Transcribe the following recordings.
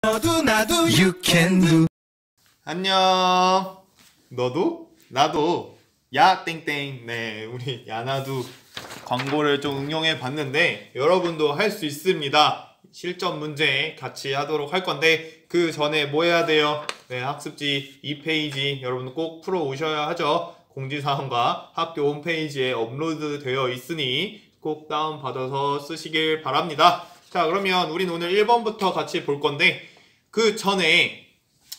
너도 나도 you can do. 안녕. 너도? 나도. 야 땡땡. 네, 우리 야나도 광고를 좀 응용해 봤는데 여러분도 할 수 있습니다. 실전 문제 같이 하도록 할 건데 그 전에 뭐 해야 돼요? 네, 학습지 2페이지 여러분 꼭 풀어 오셔야 하죠. 공지사항과 학교 홈페이지에 업로드 되어 있으니 꼭 다운받아서 쓰시길 바랍니다. 자, 그러면 우린 오늘 1번부터 같이 볼 건데 그 전에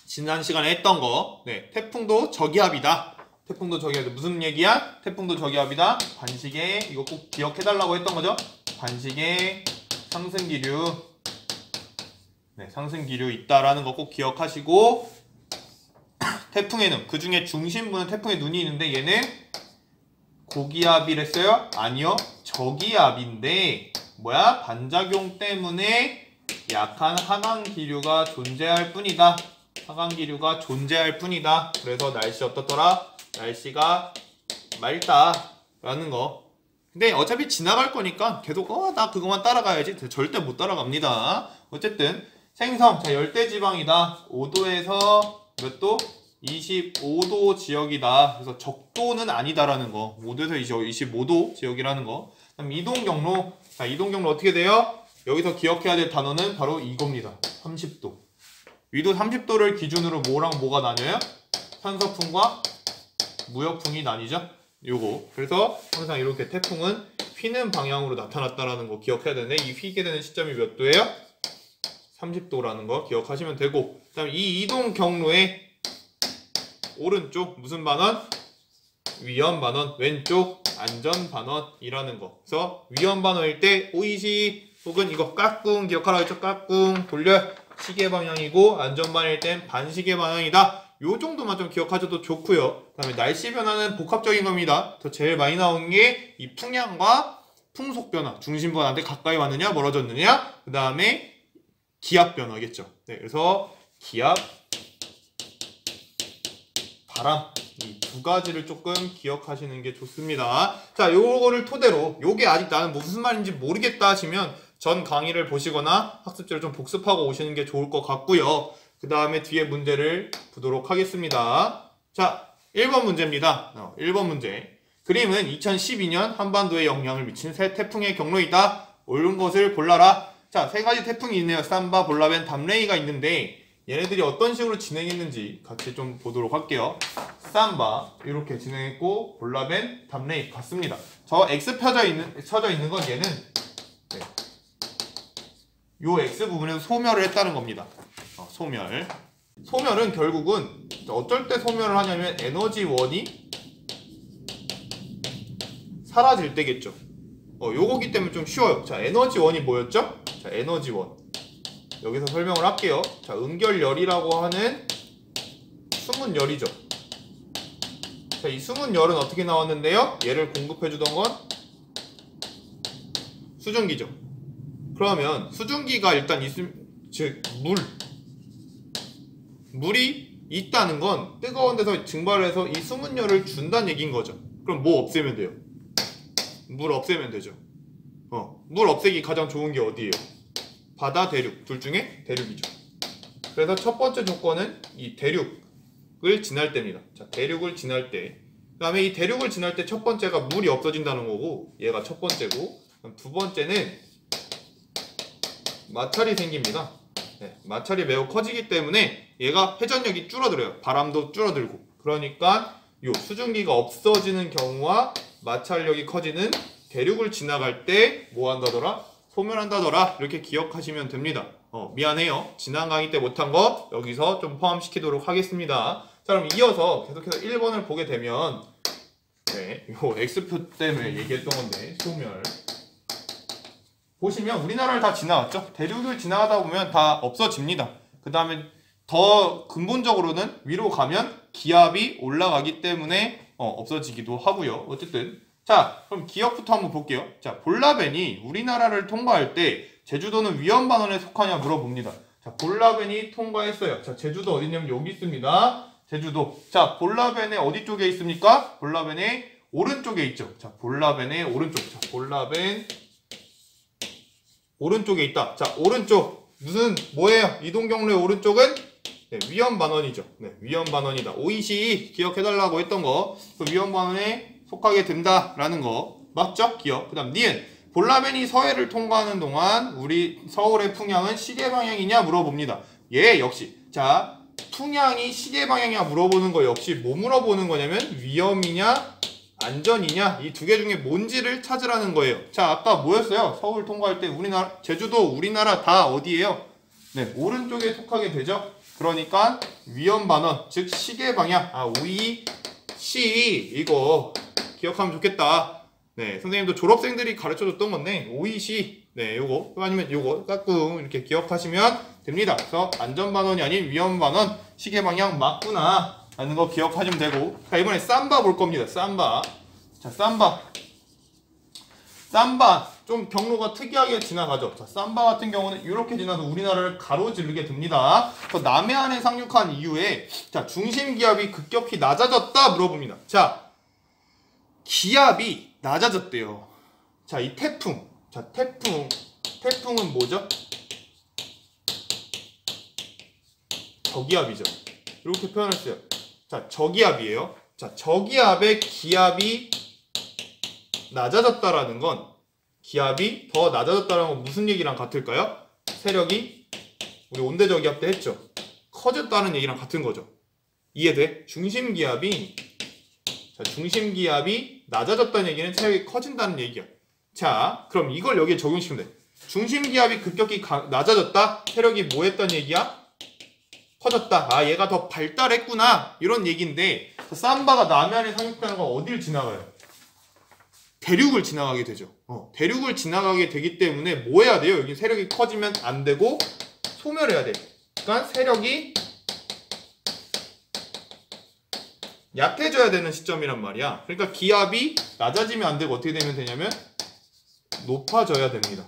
지난 시간에 했던 거, 네, 태풍도 저기압이다. 태풍도 저기압이다. 무슨 얘기야? 태풍도 저기압이다. 반시계, 이거 꼭 기억해달라고 했던 거죠? 반시계, 상승기류, 네, 상승기류 있다라는 거 꼭 기억하시고, 태풍에는, 그 중에 중심부는 태풍에 눈이 있는데 얘는 고기압이랬어요? 아니요. 저기압인데, 뭐야? 반작용 때문에 약한 하강기류가 존재할 뿐이다. 하강기류가 존재할 뿐이다. 그래서 날씨 어떻더라? 날씨가 맑다라는 거. 근데 어차피 지나갈 거니까 계속 나 그거만 따라가야지. 절대 못 따라갑니다. 어쨌든 생성, 자, 열대지방이다. 5도에서 몇 도? 25도 지역이다. 그래서 적도는 아니다라는 거. 5도에서 25도 지역이라는 거. 그다음 이동경로. 자, 이동경로 어떻게 돼요? 여기서 기억해야 될 단어는 바로 이겁니다. 30도. 위도 30도를 기준으로 뭐랑 뭐가 나뉘어요? 산서풍과 무역풍이 나뉘죠? 요거. 그래서 항상 이렇게 태풍은 휘는 방향으로 나타났다라는 거 기억해야 되는데 이 휘게 되는 시점이 몇 도예요? 30도라는 거 기억하시면 되고, 그 다음에 이 이동 경로의 오른쪽 무슨 반원? 위험 반원. 왼쪽 안전 반원이라는 거. 그래서 위험 반원일 때 오이시 혹은 이거 까꿍 기억하라고 했죠? 까꿍 돌려 시계 방향이고, 안전 반일 땐 반시계 방향이다. 요 정도만 좀 기억하셔도 좋고요. 그 다음에 날씨 변화는 복합적인 겁니다. 더 제일 많이 나오는 게 이 풍향과 풍속 변화. 중심부가 나한테 가까이 왔느냐 멀어졌느냐. 그 다음에 기압 변화겠죠. 네, 그래서 기압, 바람, 이 두 가지를 조금 기억하시는 게 좋습니다. 자, 요거를 토대로 요게 아직 나는 무슨 말인지 모르겠다 하시면 전 강의를 보시거나 학습지를 좀 복습하고 오시는 게 좋을 것 같고요. 그 다음에 뒤에 문제를 보도록 하겠습니다. 자, 1번 문제입니다. 1번 문제. 그림은 2012년 한반도에 영향을 미친 새 태풍의 경로이다. 옳은 것을 골라라. 자, 세 가지 태풍이 있네요. 삼바, 볼라벤, 담레이가 있는데 얘네들이 어떤 식으로 진행했는지 같이 좀 보도록 할게요. 삼바 이렇게 진행했고, 볼라벤, 담레이 같습니다. 저 X 쳐져 있는 건 얘는 네, 요 X 부분에서 소멸을 했다는 겁니다. 소멸은 결국은 어쩔 때 소멸을 하냐면 에너지원이 사라질 때겠죠. 요거기 때문에 좀 쉬워요. 자, 에너지원이 뭐였죠? 자, 에너지원 여기서 설명을 할게요. 자, 은결열이라고 하는 수문열이죠. 자, 이 수문열은 어떻게 나왔는데요? 얘를 공급해주던 건 수증기죠. 그러면 수증기가 일단 즉 물이 있다는 건 뜨거운 데서 증발을 해서 이 수문열을 준다는 얘기인 거죠. 그럼 뭐 없애면 돼요? 물 없애면 되죠. 물 없애기 가장 좋은 게 어디예요? 바다, 대륙. 둘 중에 대륙이죠. 그래서 첫 번째 조건은 이 대륙을 지날 때입니다. 자, 대륙을 지날 때. 그 다음에 이 대륙을 지날 때 첫 번째가 물이 없어진다는 거고, 얘가 첫 번째고, 두 번째는 마찰이 생깁니다. 네, 마찰이 매우 커지기 때문에 얘가 회전력이 줄어들어요. 바람도 줄어들고. 그러니까 요 수증기가 없어지는 경우와 마찰력이 커지는 대륙을 지나갈 때 뭐 한다더라? 소멸한다더라. 이렇게 기억하시면 됩니다. 미안해요. 지난 강의 때 못한 거 여기서 좀 포함시키도록 하겠습니다. 자, 그럼 이어서 계속해서 1번을 보게 되면 네, 요 X표 때문에 얘기했던 건데 소멸 보시면 우리나라를 다 지나갔죠? 대륙을 지나가다 보면 다 없어집니다. 그 다음에 더 근본적으로는 위로 가면 기압이 올라가기 때문에 없어지기도 하고요. 어쨌든 자, 그럼 기억부터 한번 볼게요. 자, 볼라벤이 우리나라를 통과할 때 제주도는 위험 반원에 속하냐 물어봅니다. 자, 볼라벤이 통과했어요. 자, 제주도 어디 있냐면 여기 있습니다. 제주도. 자, 볼라벤의 어디 쪽에 있습니까? 볼라벤의 오른쪽에 있죠. 자, 볼라벤의 오른쪽. 자, 볼라벤 오른쪽에 있다. 자, 오른쪽. 무슨 뭐예요? 이동 경로의 오른쪽은 네, 위험 반원이죠. 네, 위험 반원이다. OEC 기억해달라고 했던 거, 그 위험 반원에 속하게 된다라는 거 맞죠? 기억. 그다음 니은 볼라벤이 서해를 통과하는 동안 우리 서울의 풍향은 시계 방향이냐 물어봅니다. 예, 역시. 자, 풍향이 시계 방향이냐 물어보는 거 역시 뭐 물어보는 거냐면 위험이냐 안전이냐 이 두 개 중에 뭔지를 찾으라는 거예요. 자, 아까 뭐였어요? 서울 통과할 때 우리나라 제주도 우리나라 다 어디예요? 네, 오른쪽에 속하게 되죠. 그러니까 위험 반원 즉 시계 방향 OEC 이거 기억하면 좋겠다. 네, 선생님도 졸업생들이 가르쳐줬던 건데 OEC 네, 요거 아니면 요거 까꿍 이렇게 기억하시면 됩니다. 그래서 안전 반원이 아닌 위험 반원 시계 방향 맞구나 라는 거 기억하시면 되고. 자, 이번에 삼바 볼 겁니다. 삼바. 자, 삼바 좀 경로가 특이하게 지나가죠. 자, 삼바 같은 경우는 이렇게 지나서 우리나라를 가로지르게 됩니다. 그래서 남해안에 상륙한 이후에 자, 중심 기압이 급격히 낮아졌다 물어봅니다. 자, 기압이 낮아졌대요. 자, 이 태풍. 자, 태풍은 뭐죠? 저기압이죠. 이렇게 표현했어요. 자, 저기압이에요. 자, 저기압의 기압이 낮아졌다라는 건 기압이 더 낮아졌다는 건 무슨 얘기랑 같을까요? 세력이 우리 온대저기압 때 했죠. 커졌다는 얘기랑 같은 거죠. 이해돼? 중심기압이 낮아졌다는 얘기는 세력이 커진다는 얘기야. 자, 그럼 이걸 여기에 적용시키면 돼. 중심기압이 급격히 낮아졌다? 세력이 뭐 했다는 얘기야? 커졌다. 아, 얘가 더 발달했구나. 이런 얘기인데 삼바가 남해안에 상륙하는 건 어디를 지나가요? 대륙을 지나가게 되죠. 대륙을 지나가게 되기 때문에 뭐 해야 돼요? 여기 세력이 커지면 안 되고 소멸해야 돼. 그러니까 세력이 약해져야 되는 시점이란 말이야. 그러니까 기압이 낮아지면 안 되고 어떻게 되면 되냐면 높아져야 됩니다.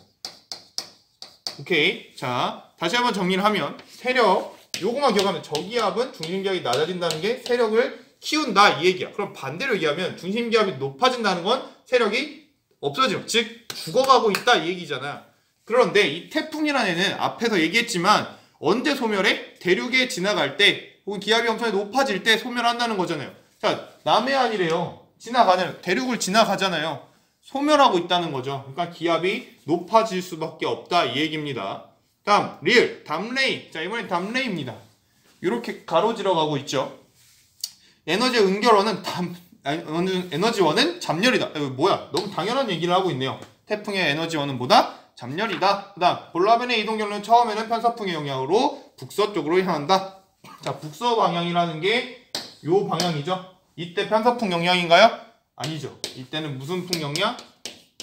오케이. 자, 다시 한번 정리를 하면 세력 요거만 기억하면 저기압은 중심기압이 낮아진다는 게 세력을 키운다 이 얘기야. 그럼 반대로 얘기하면 중심기압이 높아진다는 건 세력이 없어지고 즉 죽어가고 있다 이 얘기잖아. 그런데 이 태풍이라는 애는 앞에서 얘기했지만 언제 소멸해? 대륙에 지나갈 때 혹은 기압이 엄청 높아질 때 소멸한다는 거잖아요. 자, 남해안이래요. 대륙을 지나가잖아요. 소멸하고 있다는 거죠. 그러니까 기압이 높아질 수밖에 없다 이 얘기입니다. 다음 리을 담레이. 자, 이번엔 담레이입니다. 이렇게 가로지러 가고 있죠. 에너지의 은결원은 에너지원은 잠열이다. 뭐야? 너무 당연한 얘기를 하고 있네요. 태풍의 에너지원은 뭐다? 잠열이다. 그 다음 볼라벤의 이동 경로는 처음에는 편서풍의 영향으로 북서쪽으로 향한다. 자, 북서 방향이라는 게 요 방향이죠. 이때 편서풍 영향인가요? 아니죠. 이때는 무슨 풍 영향?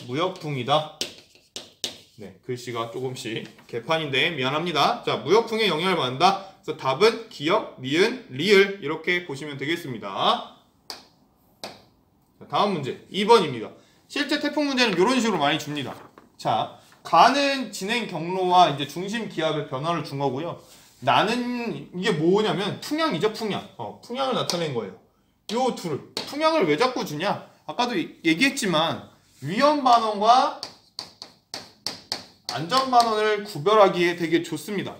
무역풍이다. 네, 글씨가 조금씩 개판인데 미안합니다. 자, 무역풍의 영향을 받는다. 그래서 답은 기역, 니은, 리을 이렇게 보시면 되겠습니다. 자, 다음 문제 2번입니다. 실제 태풍 문제는 이런 식으로 많이 줍니다. 자, 가는 진행 경로와 이제 중심 기압의 변화를 준 거고요. 나는 이게 뭐냐면 풍향이죠, 풍향. 풍향을 나타낸 거예요. 요 둘을 풍향을 왜 자꾸 주냐? 아까도 얘기했지만 위험 반원과 안전 반원을 구별하기에 되게 좋습니다.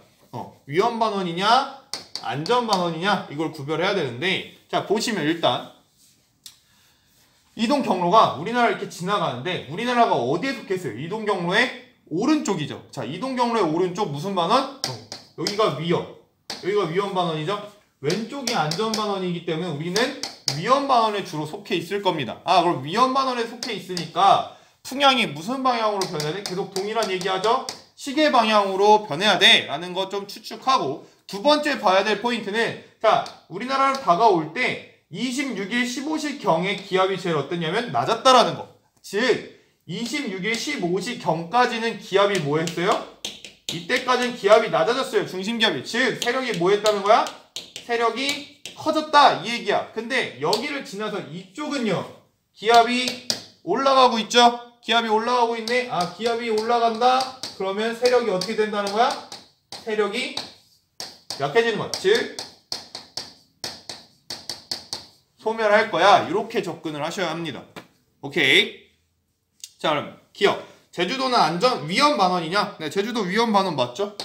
위험 반원이냐 안전 반원이냐 이걸 구별해야 되는데 자, 보시면 일단 이동 경로가 우리나라 이렇게 지나가는데 우리나라가 어디에 속했어요? 이동 경로의 오른쪽이죠. 자, 이동 경로의 오른쪽 무슨 반원? 여기가 위험 반원이죠. 왼쪽이 안전 반원이기 때문에 우리는 위험 반원에 주로 속해 있을 겁니다. 아, 그럼 위험 반원에 속해 있으니까 풍향이 무슨 방향으로 변해야 돼? 계속 동일한 얘기하죠? 시계 방향으로 변해야 돼 라는 거 좀 추측하고 두 번째 봐야 될 포인트는 자, 우리나라로 다가올 때 26일 15시경의 기압이 제일 어땠냐면 낮았다라는 거. 즉 26일 15시경까지는 기압이 뭐 했어요? 이때까지는 기압이 낮아졌어요. 중심기압이. 즉 세력이 뭐 했다는 거야? 세력이 커졌다 이 얘기야. 근데 여기를 지나서 이쪽은요 기압이 올라가고 있죠? 기압이 올라가고 있네. 아, 기압이 올라간다. 그러면 세력이 어떻게 된다는 거야? 세력이 약해지는 거야. 즉 소멸할 거야. 이렇게 접근을 하셔야 합니다. 오케이. 자, 그럼 기억. 제주도는 위험 반원이냐? 네, 제주도 위험 반원 맞죠?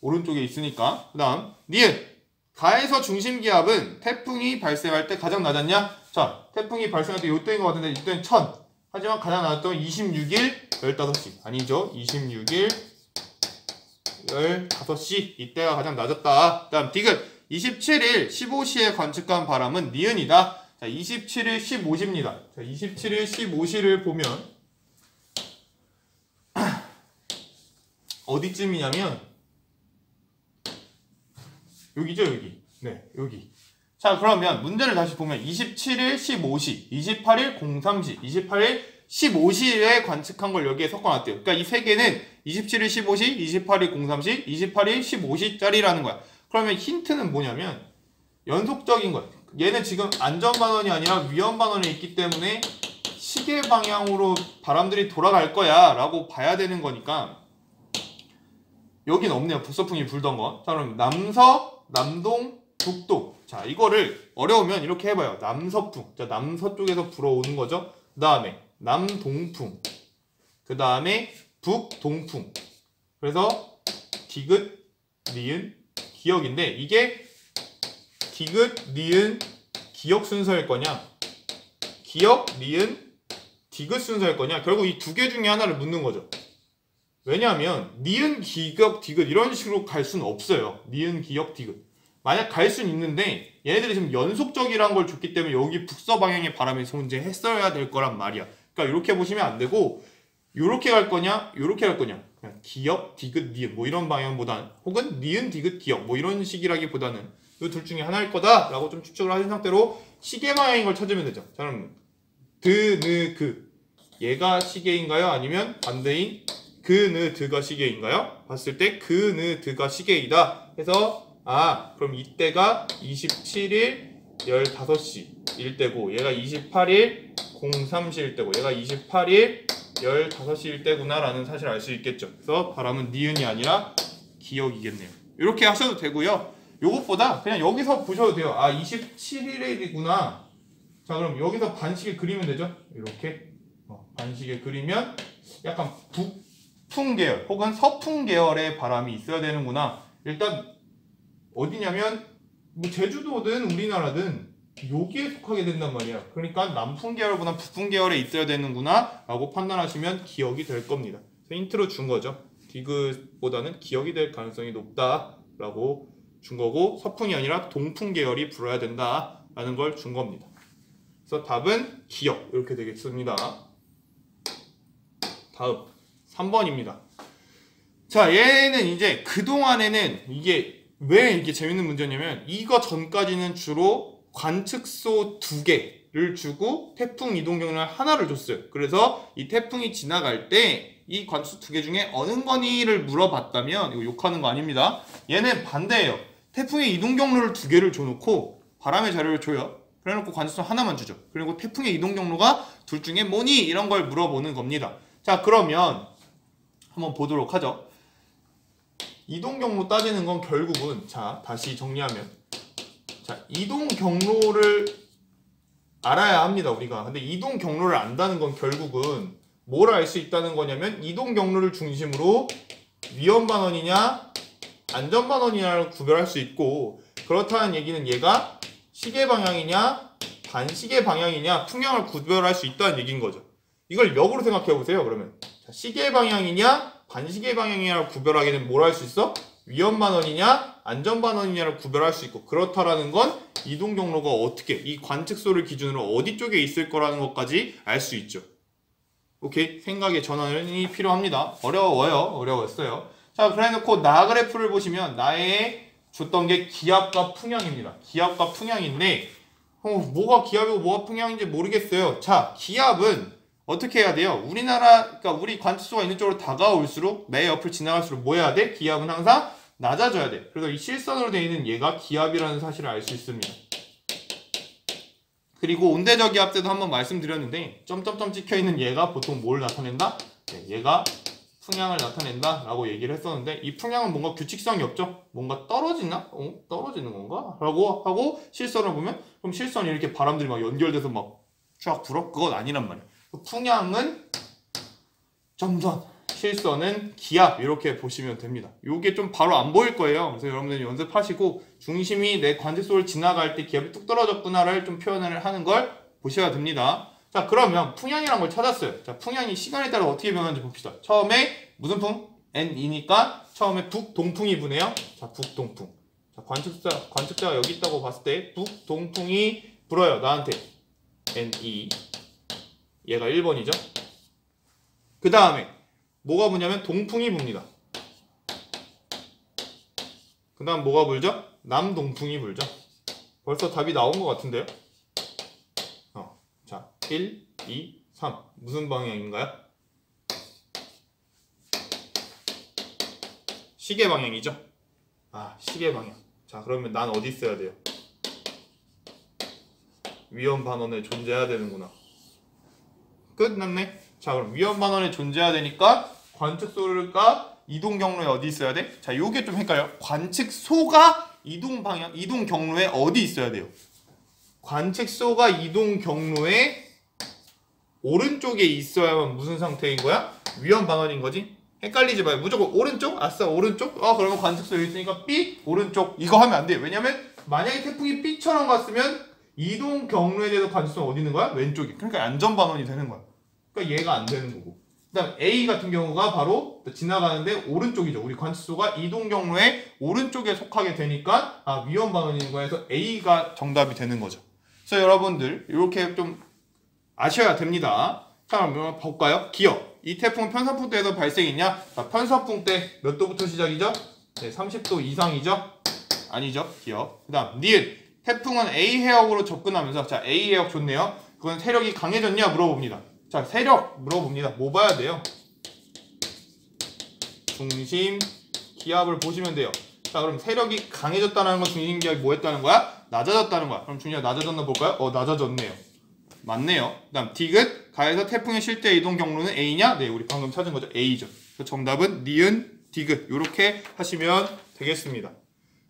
오른쪽에 있으니까. 그 다음 니은 가에서 중심기압은 태풍이 발생할 때 가장 낮았냐? 자, 태풍이 발생할 때 요때인 것 같은데 이때는 1000. 하지만 가장 낮았던 26일 15시. 아니죠. 26일 15시. 이때가 가장 낮았다. 그 다음 디귿 27일 15시에 관측한 바람은 니은이다. 자, 27일 15시입니다. 자, 27일 15시를 보면 어디쯤이냐면 여기죠, 여기. 네, 여기. 자, 그러면 문제를 다시 보면 27일 15시, 28일 03시, 28일 15시에 관측한 걸 여기에 섞어놨대요. 그러니까 이 세 개는 27일 15시, 28일 03시, 28일 15시짜리라는 거야. 그러면 힌트는 뭐냐면 연속적인 거야. 얘는 지금 안전반원이 아니라 위험반원에 있기 때문에 시계 방향으로 바람들이 돌아갈 거야 라고 봐야 되는 거니까 여긴 없네요. 북서풍이 불던 거. 자, 그럼 남서, 남동, 북동. 자, 이거를 어려우면 이렇게 해봐요. 남서풍. 자, 남서쪽에서 불어오는 거죠. 그 다음에 남동풍. 그 다음에 북동풍. 그래서 디귿, 니은, 기역인데 이게 디귿, 니은, 기역 순서일 거냐? 기역, 니은, 디귿 순서일 거냐? 결국 이 두 개 중에 하나를 묻는 거죠. 왜냐하면 니은, 기역, 디귿 이런 식으로 갈 수는 없어요. 니은, 기역, 디귿. 만약 갈 수는 있는데 얘네들이 지금 연속적이라는 걸 줬기 때문에 여기 북서 방향의 바람이 존재했어야 될 거란 말이야. 그러니까 이렇게 보시면 안 되고 요렇게 갈 거냐, 요렇게 갈 거냐. 그냥 기역, 디귿, 니은 뭐 이런 방향보다는 혹은 니은, 디귿, 기역 뭐 이런 식이라기보다는 이 둘 중에 하나일 거다라고 좀 추측을 하신 상태로 시계 방향인 걸 찾으면 되죠. 자, 그럼 드, 느, 그 얘가 시계인가요? 아니면 반대인 그, 느, 드가 시계인가요? 봤을 때 그, 느, 드가 시계이다 해서 그럼 이때가 27일 15시일 때고 얘가 28일 03시일 때고 얘가 28일 15시일 때구나 라는 사실을 알 수 있겠죠. 그래서 바람은 니은이 아니라 기역이겠네요. 이렇게 하셔도 되고요. 요것보다 그냥 여기서 보셔도 돼요. 27일이구나. 자, 그럼 여기서 반시계 그리면 되죠. 이렇게 반시계 그리면 약간 북풍 계열 혹은 서풍 계열의 바람이 있어야 되는구나. 일단 어디냐면 뭐 제주도든 우리나라든 여기에 속하게 된단 말이야. 그러니까 남풍 계열보다 북풍 계열에 있어야 되는구나 라고 판단하시면 기역이 될 겁니다. 그래서 힌트로 준 거죠. 디귿보다는 기역이 될 가능성이 높다 라고 준 거고 서풍이 아니라 동풍 계열이 불어야 된다 라는 걸 준 겁니다. 그래서 답은 기역 이렇게 되겠습니다. 다음 3번입니다. 자, 얘는 이제 그동안에는 이게 왜 이렇게 재밌는 문제냐면 이거 전까지는 주로 관측소 2개를 주고 태풍 이동 경로를 하나를 줬어요. 그래서 이 태풍이 지나갈 때 이 관측소 2개 중에 어느 거니를 물어봤다면 이거 욕하는 거 아닙니다. 얘는 반대예요. 태풍의 이동 경로를 2개를 줘놓고 바람의 자료를 줘요. 그래놓고 관측소 하나만 주죠. 그리고 태풍의 이동 경로가 둘 중에 뭐니? 이런 걸 물어보는 겁니다. 자, 그러면 한번 보도록 하죠. 이동 경로 따지는 건 결국은 자, 다시 정리하면 자, 이동 경로를 알아야 합니다, 우리가. 근데 이동 경로를 안다는 건 결국은 뭘 알 수 있다는 거냐면 이동 경로를 중심으로 위험 반원이냐 안전 반원이냐를 구별할 수 있고 그렇다는 얘기는 얘가 시계 방향이냐 반시계 방향이냐 풍향을 구별할 수 있다는 얘기인 거죠. 이걸 역으로 생각해 보세요. 그러면 자, 시계 방향이냐 반시계 방향이냐를 구별하게 되면 뭘 할 수 있어? 위험 반원이냐 안전 반원이냐를 구별할 수 있고 그렇다라는 건 이동 경로가 어떻게 이 관측소를 기준으로 어디 쪽에 있을 거라는 것까지 알 수 있죠. 오케이? 생각의 전환이 필요합니다. 어려웠어요. 자, 그래놓고 나 그래프를 보시면 나의 줬던 게 기압과 풍향입니다. 기압과 풍향인데 뭐가 기압이고 뭐가 풍향인지 모르겠어요. 자, 기압은 어떻게 해야 돼요? 그러니까 우리 관측소가 있는 쪽으로 다가올수록 내 옆을 지나갈수록 뭐 해야 돼? 기압은 항상 낮아져야 돼. 그래서 이 실선으로 되어 있는 얘가 기압이라는 사실을 알 수 있습니다. 그리고 온대적 기압 때도 한번 말씀드렸는데 점점점 찍혀있는 얘가 보통 뭘 나타낸다? 네, 얘가 풍향을 나타낸다 라고 얘기를 했었는데 이 풍향은 뭔가 규칙성이 없죠? 뭔가 떨어지나? 떨어지는 건가? 라고 하고 실선을 보면 그럼 실선이 이렇게 바람들이 막 연결돼서 막 쫙 불어? 그건 아니란 말이야. 풍향은 점선, 실선은 기압 이렇게 보시면 됩니다. 요게 좀 바로 안 보일 거예요. 그래서 여러분들 연습하시고 중심이 내 관측소를 지나갈 때 기압이 뚝 떨어졌구나를 좀 표현을 하는 걸 보셔야 됩니다. 자, 그러면 풍향이란 걸 찾았어요. 자, 풍향이 시간에 따라 어떻게 변하는지 봅시다. 처음에 무슨 풍? N2니까 처음에 북동풍이 부네요. 자, 북동풍. 자, 관측자가 여기 있다고 봤을 때 북동풍이 불어요. 나한테. N2. 얘가 1번이죠. 그 다음에 뭐가 부냐면 동풍이 붑니다. 그 다음 뭐가 불죠? 남동풍이 불죠. 벌써 답이 나온 것 같은데요? 자, 1, 2, 3 무슨 방향인가요? 시계 방향이죠? 아, 시계 방향. 자, 그러면 난 어디 있어야 돼요? 위험 반원에 존재해야 되는구나. 끝났네. 자, 그럼 위험 반원에 존재해야 되니까 관측소가 이동 경로에 어디 있어야 돼? 자, 요게 좀 헷갈려요. 관측소가 이동 방향, 이동 경로에 어디 있어야 돼요? 관측소가 이동 경로에 오른쪽에 있어야만 무슨 상태인 거야? 위험 반원인 거지? 헷갈리지 마요. 무조건 오른쪽? 아싸, 오른쪽? 그러면 관측소 여기 있으니까 B 오른쪽. 이거 하면 안 돼요. 왜냐면 만약에 태풍이 B처럼 갔으면 이동 경로에 대해서 관측소는 어디 있는 거야? 왼쪽이. 그러니까 안전 반원이 되는 거야. 그러니까 얘가 안 되는 거고. 그 다음 A 같은 경우가 바로 지나가는데 오른쪽이죠. 우리 관측소가 이동 경로에 오른쪽에 속하게 되니까 위험 반원인 거에서 A가 정답이 되는 거죠. 그래서 여러분들 이렇게 좀 아셔야 됩니다. 자, 그럼 볼까요? 기억. 이 태풍은 편서풍 때에도 발생했냐? 자, 편서풍 때 몇 도부터 시작이죠? 네, 30도 이상이죠? 아니죠? 기억. 그 다음 니은. 태풍은 A 해역으로 접근하면서 자, A 해역 좋네요. 그건 세력이 강해졌냐? 물어봅니다. 자, 세력 물어봅니다. 뭐 봐야 돼요? 중심 기압을 보시면 돼요. 자, 그럼 세력이 강해졌다는 건 중심 기압이 뭐 했다는 거야? 낮아졌다는 거야. 그럼 중심 기압 낮아졌나 볼까요? 낮아졌네요. 맞네요. 그 다음 디귿. 가에서 태풍의 실제 이동 경로는 A냐? 네, 우리 방금 찾은 거죠. A죠. 그래서 정답은 니은, 디귿 이렇게 하시면 되겠습니다.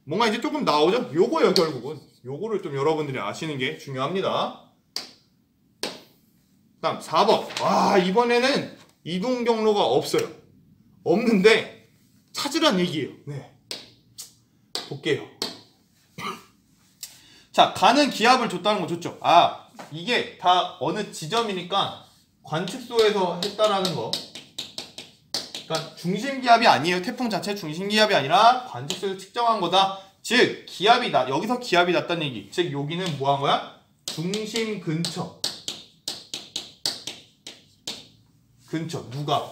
뭔가 이제 조금 나오죠? 요거예요, 결국은. 요거를 좀 여러분들이 아시는 게 중요합니다. 다음 4번. 와, 이번에는 이동 경로가 없어요. 없는데 찾으란 얘기예요. 네. 볼게요. 자, 가는 기압을 줬다는 거 좋죠? 이게 다 어느 지점이니까 관측소에서 했다라는 거. 그러니까 중심 기압이 아니에요. 태풍 자체 중심 기압이 아니라 관측소에서 측정한 거다. 즉 기압이 여기서 기압이 낮다는 얘기. 즉 여기는 뭐 한 거야? 중심 근처. 누가?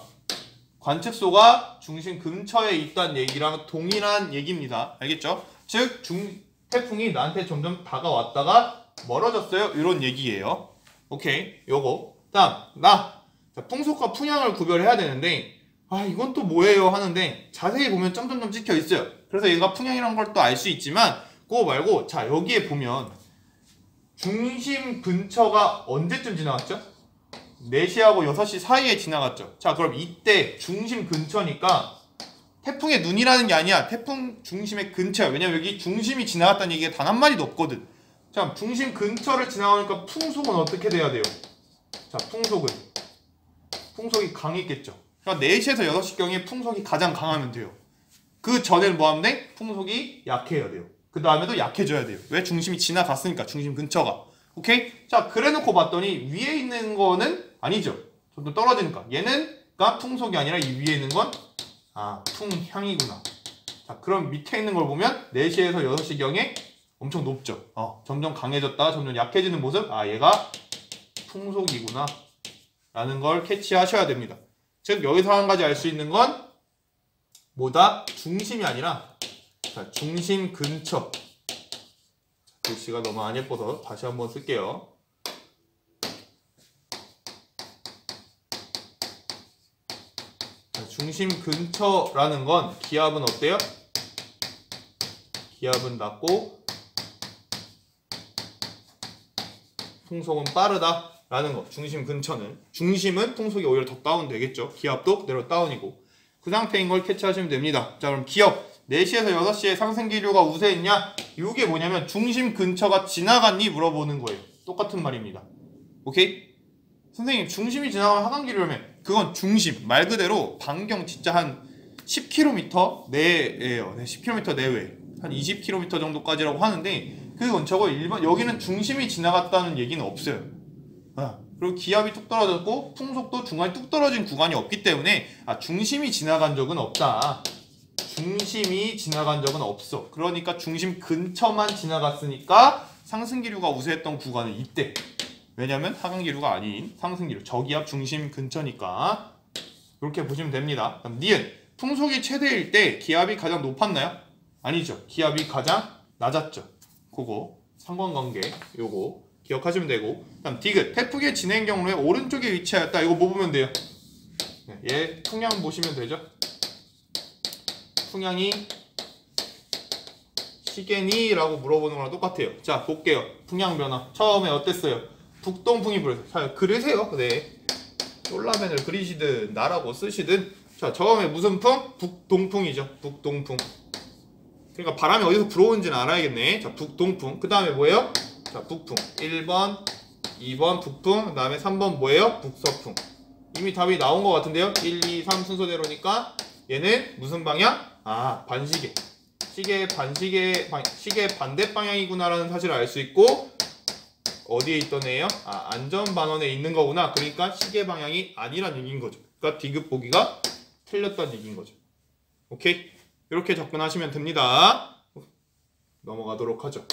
관측소가 중심 근처에 있다는 얘기랑 동일한 얘기입니다. 알겠죠? 즉 태풍이 나한테 점점 다가왔다가 멀어졌어요. 이런 얘기예요. 오케이. 요거. 다음 자, 풍속과 풍향을 구별해야 되는데 이건 또 뭐예요 하는데 자세히 보면 점점점 찍혀 있어요. 그래서 얘가 풍향이란 걸 또 알 수 있지만 그거 말고 자, 여기에 보면 중심 근처가 언제쯤 지나갔죠? 4시하고 6시 사이에 지나갔죠. 자, 그럼 이때 중심 근처니까 태풍의 눈이라는 게 아니야. 태풍 중심의 근처야. 왜냐면 여기 중심이 지나갔다는 얘기가 단 한 마디도 없거든. 자, 중심 근처를 지나가니까 풍속은 어떻게 돼야 돼요? 자, 풍속이 강했겠죠. 그러니까 4시에서 6시경에 풍속이 가장 강하면 돼요. 그 전에는 뭐 하면 돼? 풍속이 약해야 돼요. 그 다음에도 약해져야 돼요. 왜? 중심이 지나갔으니까, 중심 근처가. 오케이? 자, 그래 놓고 봤더니 위에 있는 거는 아니죠. 좀 더 떨어지니까. 얘는가 풍속이 아니라 이 위에 있는 건 풍향이구나. 자, 그럼 밑에 있는 걸 보면 4시에서 6시경에 엄청 높죠. 점점 강해졌다, 점점 약해지는 모습. 얘가 풍속이구나 라는 걸 캐치하셔야 됩니다. 즉 여기서 한 가지 알 수 있는 건 뭐다? 중심이 아니라 자, 중심 근처. 글씨가 너무 안 예뻐서 다시 한번 쓸게요. 자, 중심 근처라는 건 기압은 어때요? 기압은 낮고 풍속은 빠르다 라는 거. 중심 근처는. 중심은 풍속이 오히려 더 다운 되겠죠. 기압도 그대로 다운이고. 그 상태인 걸 캐치하시면 됩니다. 자, 그럼 기압 4시에서 6시에 상승 기류가 우세했냐? 이게 뭐냐면 중심 근처가 지나갔니? 물어보는 거예요. 똑같은 말입니다. 오케이? 선생님, 중심이 지나가면 하강 기류라며. 그건 중심, 말 그대로 반경 진짜 한 10km 내에요. 네, 10km 내외. 한 20km 정도까지라고 하는데 그 근처고 일반 여기는 중심이 지나갔다는 얘기는 없어요. 그리고 기압이 뚝 떨어졌고 풍속도 중간에 뚝 떨어진 구간이 없기 때문에 중심이 지나간 적은 없다. 중심이 지나간 적은 없어. 그러니까 중심 근처만 지나갔으니까 상승기류가 우세했던 구간은 이때. 왜냐면 하강기류가 아닌 상승기류, 저기압 중심 근처니까. 이렇게 보시면 됩니다. 그럼 니은, 풍속이 최대일 때 기압이 가장 높았나요? 아니죠. 기압이 가장 낮았죠. 그거 상관관계 요거 기억하시면 되고. 다음 디귿, 태풍의 진행 경로에 오른쪽에 위치하였다. 이거 뭐 보면 돼요? 얘 풍향 보시면 되죠. 풍향이 시계니? 라고 물어보는 거랑 똑같아요. 자 볼게요. 풍향 변화 처음에 어땠어요? 북동풍이 불어요. 자 그리세요. 네, 쫄라맨을 그리시든 나라고 쓰시든. 자 처음에 무슨 풍? 북동풍이죠. 북동풍. 그러니까 바람이 어디서 불어오는지는 알아야겠네. 자 북동풍. 그 다음에 뭐예요? 자 북풍. 1번 2번 북풍. 그 다음에 3번 뭐예요? 북서풍. 이미 답이 나온 것 같은데요. 1, 2, 3 순서대로니까 얘는 무슨 방향? 반시계. 시계 반대 방향이구나라는 사실을 알 수 있고, 어디에 있던 애예요? 안전반원에 있는 거구나. 그러니까 시계 방향이 아니란 얘기인 거죠. 그러니까 디귿 보기가 틀렸다는 얘기인 거죠. 오케이? 이렇게 접근하시면 됩니다. 넘어가도록 하죠.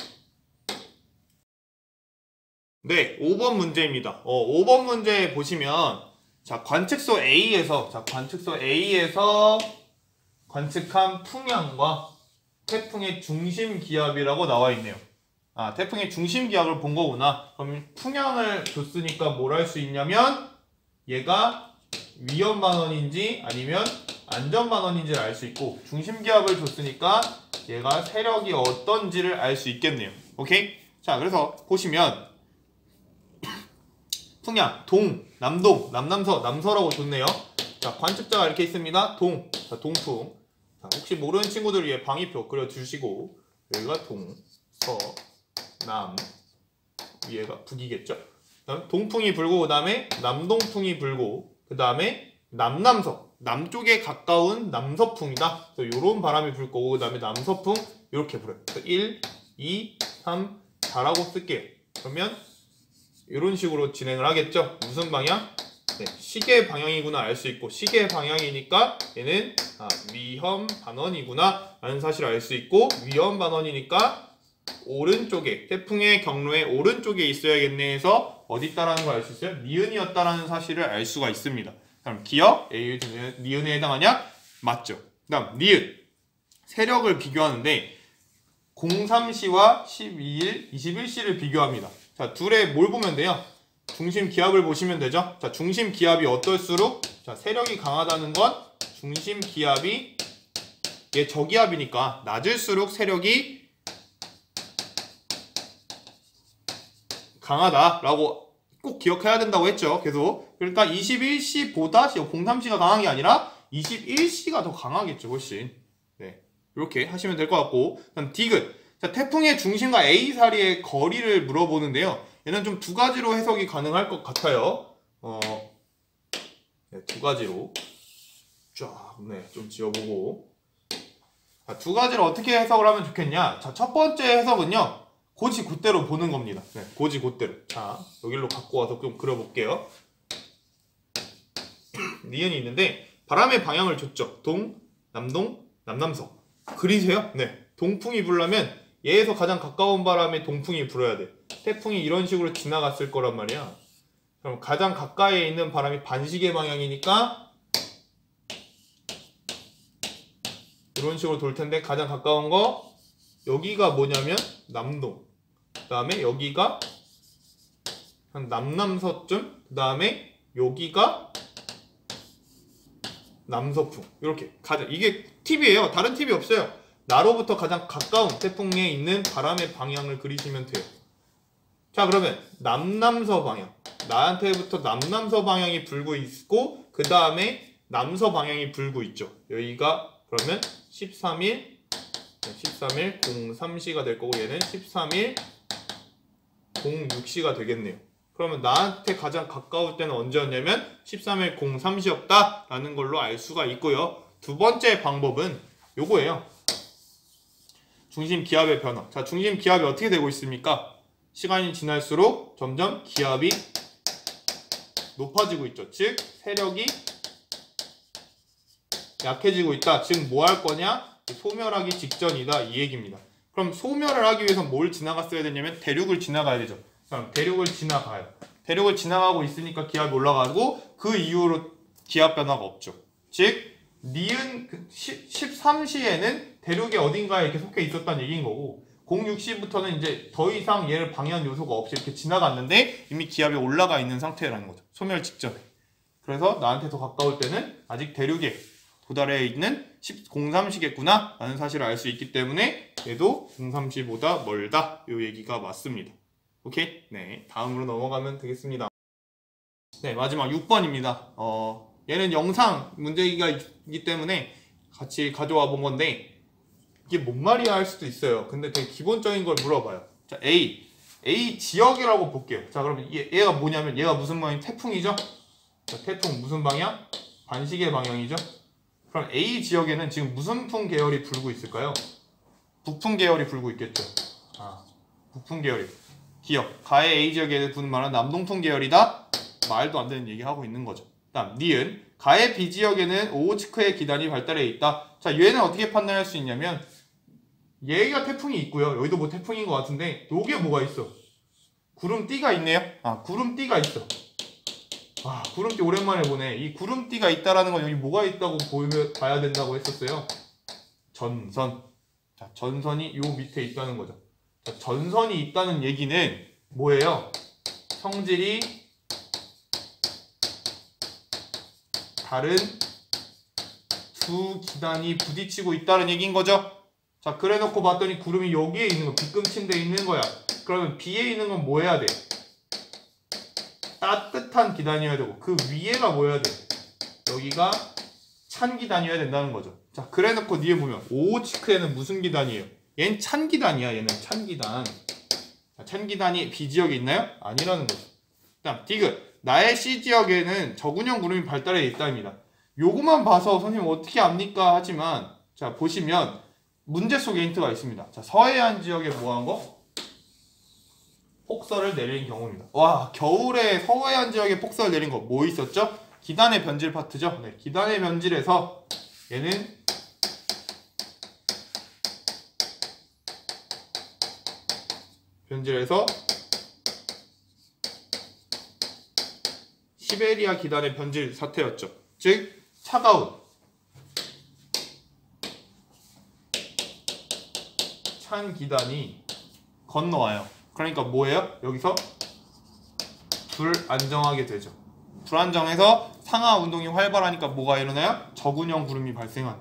네, 5번 문제입니다. 5번 문제 보시면 자 관측소 A에서 관측한 풍향과 태풍의 중심 기압이라고 나와 있네요. 태풍의 중심 기압을 본 거구나. 그럼 풍향을 줬으니까 뭘 할 수 있냐면 얘가 위험 반원인지 아니면 안전 반원인지를 알 수 있고, 중심 기압을 줬으니까 얘가 세력이 어떤지를 알 수 있겠네요. 오케이? 자, 그래서 보시면 풍향 동, 남동, 남남서, 남서라고 줬네요. 자, 관측자가 이렇게 있습니다. 동, 자, 동풍. 자, 혹시 모르는 친구들 위해 방위표 그려주시고, 여기가 동, 서, 남, 위에가 북이겠죠. 그다음 동풍이 불고, 그 다음에 남동풍이 불고, 그 다음에 남남서, 남쪽에 가까운 남서풍이다. 요런 바람이 불 거고, 그 다음에 남서풍 이렇게 불어요. 1, 2, 3, 4라고 쓸게요. 그러면 이런 식으로 진행을 하겠죠. 무슨 방향? 네, 시계 방향이구나 알 수 있고, 시계 방향이니까 얘는 위험 반원이구나 라는 사실을 알 수 있고, 위험 반원이니까 오른쪽에, 태풍의 경로의 오른쪽에 있어야겠네 해서 어디 있다라는 걸 알 수 있어요? 니은이었다라는 사실을 알 수가 있습니다. 그럼 기억, A, 니은에 해당하냐? 맞죠. 그 다음 니은, 세력을 비교하는데 03시와 12일, 21시를 비교합니다. 자, 둘의 뭘 보면 돼요? 중심 기압을 보시면 되죠. 자, 중심 기압이 어떨수록, 자, 세력이 강하다는 건 중심 기압이 얘 저기압이니까 낮을수록 세력이 강하다라고 꼭 기억해야 된다고 했죠. 계속. 그러니까 21시보다 03시가 강한 게 아니라 21시가 더 강하겠죠. 훨씬. 네, 이렇게 하시면 될 것 같고. 그다음 디귿. 자, 태풍의 중심과 A사리의 거리를 물어보는데요. 얘는 좀 두 가지로 해석이 가능할 것 같아요. 네, 두 가지로 쫙, 네, 좀 지어보고. 자, 두 가지로 어떻게 해석을 하면 좋겠냐? 자, 첫 번째 해석은요, 고지 곧대로 보는 겁니다. 네, 고지 곧대로. 자, 여기로 갖고 와서 좀 그려볼게요. 니은이 있는데 바람의 방향을 줬죠. 동, 남동, 남남서. 그리세요? 네, 동풍이 불려면 얘에서 가장 가까운 바람에 동풍이 불어야 돼. 태풍이 이런 식으로 지나갔을 거란 말이야. 그럼 가장 가까이에 있는 바람이 반시계 방향이니까 이런 식으로 돌 텐데, 가장 가까운 거 여기가 뭐냐면 남동, 그 다음에 여기가 한 남남서쯤, 그 다음에 여기가 남서풍. 이렇게 가장, 이게 팁이에요. 다른 팁이 없어요. 나로부터 가장 가까운 태풍에 있는 바람의 방향을 그리시면 돼요. 자, 그러면 남남서 방향, 나한테부터 남남서 방향이 불고 있고, 그 다음에 남서 방향이 불고 있죠. 여기가 그러면 13일 03시가 될 거고, 얘는 13일 06시가 되겠네요. 그러면 나한테 가장 가까울 때는 언제였냐면 13의 0, 3이었다 라는 걸로 알 수가 있고요. 두 번째 방법은 요거예요. 중심 기압의 변화. 자, 중심 기압이 어떻게 되고 있습니까? 시간이 지날수록 점점 기압이 높아지고 있죠. 즉 세력이 약해지고 있다. 즉 뭐 할 거냐? 소멸하기 직전이다 이 얘기입니다. 그럼 소멸을 하기 위해서 뭘 지나갔어야 되냐면 대륙을 지나가야 되죠. 그럼 대륙을 지나가요. 대륙을 지나가고 있으니까 기압이 올라가고 그 이후로 기압 변화가 없죠. 즉 니은 13시에는 대륙의 어딘가에 이렇게 속해 있었다는 얘기인 거고 06시부터는 이제 더 이상 얘를 방해한 요소가 없이 이렇게 지나갔는데 이미 기압이 올라가 있는 상태라는 거죠. 소멸 직전에. 그래서 나한테 더 가까울 때는 아직 대륙에 도달해 있는 03시겠구나 라는 사실을 알 수 있기 때문에 얘도 03시보다 멀다 요 얘기가 맞습니다. 오케이? 네, 다음으로 넘어가면 되겠습니다. 네, 마지막 6번입니다. 얘는 영상 문제가 있기 때문에 같이 가져와 본 건데 이게 뭔 말이야 할 수도 있어요. 근데 되게 기본적인 걸 물어봐요. 자, A 지역이라고 볼게요. 자, 그러면 얘가 뭐냐면 얘가 무슨 방향? 태풍이죠? 자, 태풍 무슨 방향? 반시계 방향이죠? 그럼 A 지역에는 지금 무슨 풍 계열이 불고 있을까요? 북풍 계열이 불고 있겠죠. 북풍 계열이. 기억. 가의 A 지역에 부는 말은 남동풍 계열이다? 말도 안 되는 얘기 하고 있는 거죠. 다음, 니은. 가의 B 지역에는 오호츠크의 기단이 발달해 있다. 자, 얘는 어떻게 판단할 수 있냐면 얘가 태풍이 있고요. 여기도 뭐 태풍인 것 같은데 여기에 뭐가 있어? 구름띠가 있네요. 구름띠가 있어. 구름띠 오랜만에 보네. 이 구름띠가 있다라는 건 여기 뭐가 있다고 봐야 된다고 했었어요. 전선. 자, 전선이 요 밑에 있다는 거죠. 자, 전선이 있다는 얘기는 뭐예요? 성질이 다른 두 기단이 부딪히고 있다는 얘기인 거죠. 자, 그래 놓고 봤더니 구름이 여기에 있는 거, 빗금친 데 있는 거야. 그러면 B에 있는 건 뭐 해야 돼? 따뜻한 기단이어야 되고 그 위에가 뭐여야 돼? 여기가 찬 기단이어야 된다는 거죠. 자, 그래 놓고 뒤에 보면 오호츠크에는 무슨 기단이에요? 얘는 찬 기단이야. 얘는 찬 기단. 자, 찬 기단이 B 지역에 있나요? 아니라는 거죠. 다음 디귿. 나의 C 지역에는 저군형 구름이 발달해 있다입니다. 요거만 봐서 선생님 어떻게 압니까? 하지만 자, 보시면 문제 속에 힌트가 있습니다. 자, 서해안 지역에 뭐 한 거? 폭설을 내린 경우입니다. 와, 겨울에 서해안 지역에 폭설을 내린 거 뭐 있었죠? 기단의 변질 파트죠. 네, 기단의 변질에서 얘는 변질해서 시베리아 기단의 변질 사태였죠. 즉 차가운 찬 기단이 건너와요. 그러니까 뭐예요? 여기서 불안정하게 되죠. 불안정해서 상하 운동이 활발하니까 뭐가 일어나요? 저군형 구름이 발생한.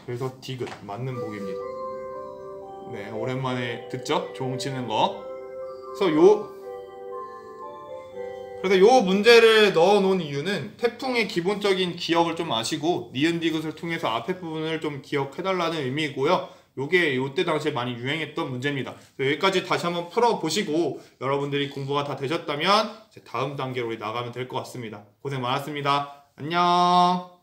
그래서 디귿 맞는 보기입니다. 네, 오랜만에 듣죠? 조응 치는 거. 그래서 요 문제를 넣어 놓은 이유는 태풍의 기본적인 기억을 좀 아시고 니은 디귿을 통해서 앞에 부분을 좀 기억해달라는 의미이고요. 요게 요때 당시에 많이 유행했던 문제입니다. 여기까지 다시 한번 풀어보시고 여러분들이 공부가 다 되셨다면 다음 단계로 우리 나가면 될 것 같습니다. 고생 많았습니다. 안녕.